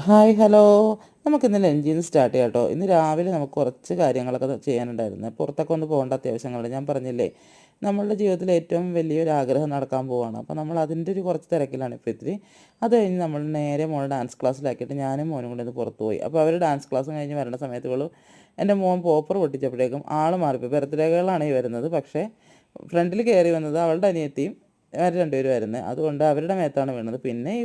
Hi hello. നമുക്കിന്ന് ലഞ്ചിൽ നിന്ന് start ചെയ്യാം കേട്ടോ. ഇന്ന് രാവിലെ നമുക്ക് കുറച്ച് കാര്യങ്ങളൊക്കെ ചെയ്യാനുണ്ടായിരുന്നു. പുറത്തൊക്കെ ഒന്ന് പോകേണ്ട അത്യാവശ്യങ്ങളുണ്ട്. ഞാൻ പറഞ്ഞില്ലേ, നമ്മളുടെ ജീവിതത്തിൽ ഏറ്റവും വലിയൊരു ആഗ്രഹം നടക്കാൻ പോവുകയാണ്. അപ്പോൾ നമ്മൾ അതിൻ്റെ ഒരു കുറച്ച് തിരക്കിലാണ് ഇപ്പോൾ ഇത്തിരി. അത് കഴിഞ്ഞ് നമ്മൾ നേരെ മോനെ ഡാൻസ് ക്ലാസ്സിലാക്കിയിട്ട് ഞാനും മോനും കൂടെ ഒന്ന് പുറത്ത് പോയി. അപ്പോൾ അവർ ഡാൻസ് ക്ലാസ് കഴിഞ്ഞ് വരേണ്ട സമയത്ത് എൻ്റെ മോൻ പോപ്പർ പൊട്ടിച്ചപ്പോഴേക്കും ആൾ മാറിപ്പോയി. ബർത്ത്ഡേകളാണ് ഈ വരുന്നത്, പക്ഷേ ഫ്രണ്ടിൽ കയറി വന്നത് അവളുടെ അനിയത്തിയും അവർ രണ്ടുപേരുമായിരുന്നു. അതുകൊണ്ട് അവരുടെ മേത്താണ് വീണത്. പിന്നെ ഈ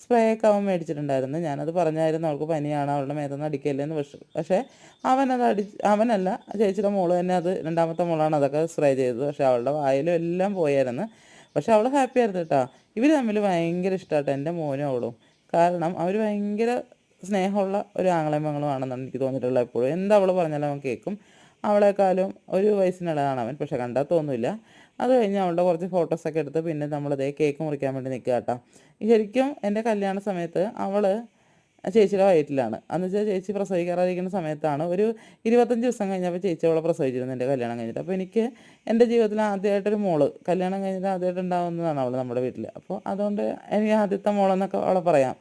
സ്പ്രേ ഒക്കെ അവൻ മേടിച്ചിട്ടുണ്ടായിരുന്നു. ഞാനത് പറഞ്ഞായിരുന്നു അവൾക്ക് പനിയാണ്, അവളുടെ മേത്തൊന്നും അടിക്കല്ലേന്ന്. പക്ഷേ അവനല്ല, ചേച്ചിയുടെ മോള് തന്നെ, അത് രണ്ടാമത്തെ മോളാണ് അതൊക്കെ സ്പ്രേ ചെയ്തത്. പക്ഷേ അവളുടെ വായിലും എല്ലാം പോയായിരുന്നു. പക്ഷേ അവൾ ഹാപ്പി ആയിരുന്നു കേട്ടോ. ഇവർ തമ്മിൽ ഭയങ്കര ഇഷ്ടമാട്ടോ, എൻ്റെ മോനും അവളും. കാരണം അവർ ഭയങ്കര സ്നേഹമുള്ള ഒരു ആങ്ങളെയും മകളുമാണെന്നാണ് എനിക്ക് തോന്നിയിട്ടുള്ളത്. എപ്പോഴും എന്താ അവൾ പറഞ്ഞാലും അവൻ കേൾക്കും. അവളെക്കാളും ഒരു വയസ്സിനുള്ളതാണ് അവൻ, പക്ഷേ കണ്ടാൽ തോന്നില്ല. അത് കഴിഞ്ഞ് അവളുടെ കുറച്ച് ഫോട്ടോസൊക്കെ എടുത്ത് പിന്നെ നമ്മളതേ കേക്ക് മുറിക്കാൻ വേണ്ടി നിൽക്കുക കേട്ടോ. ശരിക്കും എൻ്റെ കല്യാണ സമയത്ത് അവൾ ചേച്ചിയുടെ വയറ്റിലാണ്. അന്ന് വെച്ചാൽ ചേച്ചി പ്രസവിക്കാറായിരിക്കുന്ന സമയത്താണ്. ഒരു 25 ദിവസം കഴിഞ്ഞപ്പോൾ ചേച്ചി അവളെ പ്രസവിച്ചിരുന്നു എൻ്റെ കല്യാണം കഴിഞ്ഞിട്ട്. അപ്പോൾ എനിക്ക് എൻ്റെ ജീവിതത്തിൽ ആദ്യമായിട്ടൊരു മോള് കല്യാണം കഴിഞ്ഞിട്ട് ആദ്യമായിട്ട് ഉണ്ടാകുന്നതാണ് അവൾ നമ്മുടെ വീട്ടിൽ. അപ്പോൾ അതുകൊണ്ട് എനിക്ക് ആദ്യത്തെ മോളെന്നൊക്കെ അവളെ പറയാം.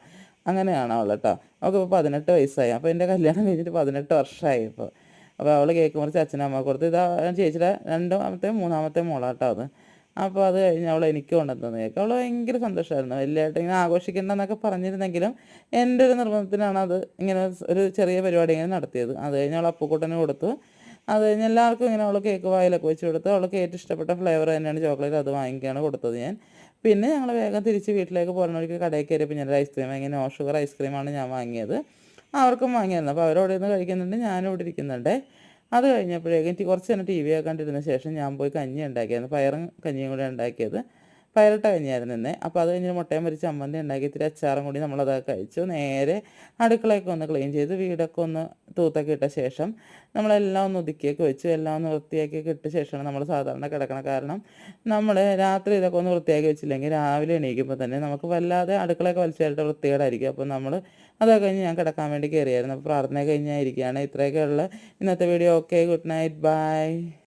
അങ്ങനെയാണ് അവൾ കേട്ടോ. അവൾക്കിപ്പോൾ 18 വയസ്സായി. അപ്പോൾ എൻ്റെ കല്യാണം കഴിഞ്ഞിട്ട് 18 വർഷമായി ഇപ്പോൾ. അപ്പോൾ അവൾ കേക്ക് മുറിച്ച് അച്ഛനും അമ്മ കൊടുത്ത്. ഇതാ ചേച്ചിയുടെ മൂന്നാമത്തെ മോളാട്ടോ അത്. അപ്പോൾ അത് കഴിഞ്ഞ് അവൾ എനിക്ക് കൊണ്ടുവന്നു കേക്ക്. അവൾ ഭയങ്കര സന്തോഷമായിരുന്നു. വലിയതായിട്ട് ഇങ്ങനെ ആഘോഷിക്കേണ്ടെന്നൊക്കെ പറഞ്ഞിരുന്നെങ്കിലും എൻ്റെ ഒരു നിർബന്ധത്തിനാണ് അത് ഇങ്ങനെ ഒരു ചെറിയ പരിപാടി ഇങ്ങനെ നടത്തിയത്. അത് കഴിഞ്ഞ് അവൾ അപ്പൂക്കുട്ടന് കൊടുത്തു. അത് കഴിഞ്ഞ് എല്ലാവർക്കും ഇങ്ങനെ അവൾ കേക്ക് വായിലൊക്കെ വെച്ച് കൊടുത്തു. അവൾക്ക് ഏറ്റവും ഇഷ്ടപ്പെട്ട ഫ്ലേവർ തന്നെയാണ് ചോക്ലേറ്റ്, അത് വാങ്ങിക്കുകയാണ് കൊടുത്തത് ഞാൻ. പിന്നെ ഞങ്ങൾ വേഗം തിരിച്ച് വീട്ടിലേക്ക് പോകുന്ന വഴിക്ക് കടയിൽ കയറിയപ്പോൾ ഞാനൊരു ഐസ്ക്രീം വാങ്ങി. നോ ഷുഗർ ഐസ്ക്രീമാണ് ഞാൻ വാങ്ങിയത്. അവർക്കും വാങ്ങിയായിരുന്നു. അപ്പോൾ അവരവിടെ ഇരുന്ന് കഴിക്കുന്നുണ്ട്, ഞാനും ഇവിടെ ഇരിക്കുന്നുണ്ട്. അത് കഴിഞ്ഞപ്പോഴേക്കും കുറച്ച് നേരം ടി വി ഒക്കെ കണ്ടിരുന്ന ശേഷം ഞാൻ പോയി കഞ്ഞി ഉണ്ടാക്കിയായിരുന്നു. പയറും കഞ്ഞിയും കൂടെ ഉണ്ടാക്കിയത്. പയറിട്ട കഞ്ഞിയായിരുന്നു ഇന്ന്. അപ്പോൾ അത് കഴിഞ്ഞ് മുട്ടയും പൊരിച്ച് ചമ്മന്തി ഉണ്ടാക്കി ഇത്തിരി അച്ചാറും കൂടി നമ്മളതൊക്കെ കഴിച്ചു. നേരെ അടുക്കളയൊക്കെ ഒന്ന് ക്ലീൻ ചെയ്ത് വീടൊക്കെ ഒന്ന് തൂത്തൊക്കെ ഇട്ട ശേഷം നമ്മളെല്ലാം ഒന്ന് ഒതുക്കിയൊക്കെ വെച്ചു. എല്ലാം ഒന്ന് വൃത്തിയാക്കിയൊക്കെ ഇട്ട ശേഷമാണ് നമ്മൾ സാധാരണ കിടക്കണം. കാരണം നമ്മൾ രാത്രി ഇതൊക്കെ ഒന്ന് വൃത്തിയാക്കി വെച്ചില്ലെങ്കിൽ രാവിലെ എണീക്കുമ്പോൾ തന്നെ നമുക്ക് വല്ലാതെ അടുക്കളയൊക്കെ വലിച്ചായിട്ട് വൃത്തികേടായിരിക്കും. അപ്പോൾ നമ്മൾ അതൊക്കെ കഴിഞ്ഞ് ഞാൻ കിടക്കാൻ വേണ്ടി കയറിയായിരുന്നു. അപ്പോൾ പ്രാർത്ഥന കഴിഞ്ഞായിരിക്കുകയാണ്. ഇത്രയൊക്കെയുള്ള ഇന്നത്തെ video. Okay, good night, by.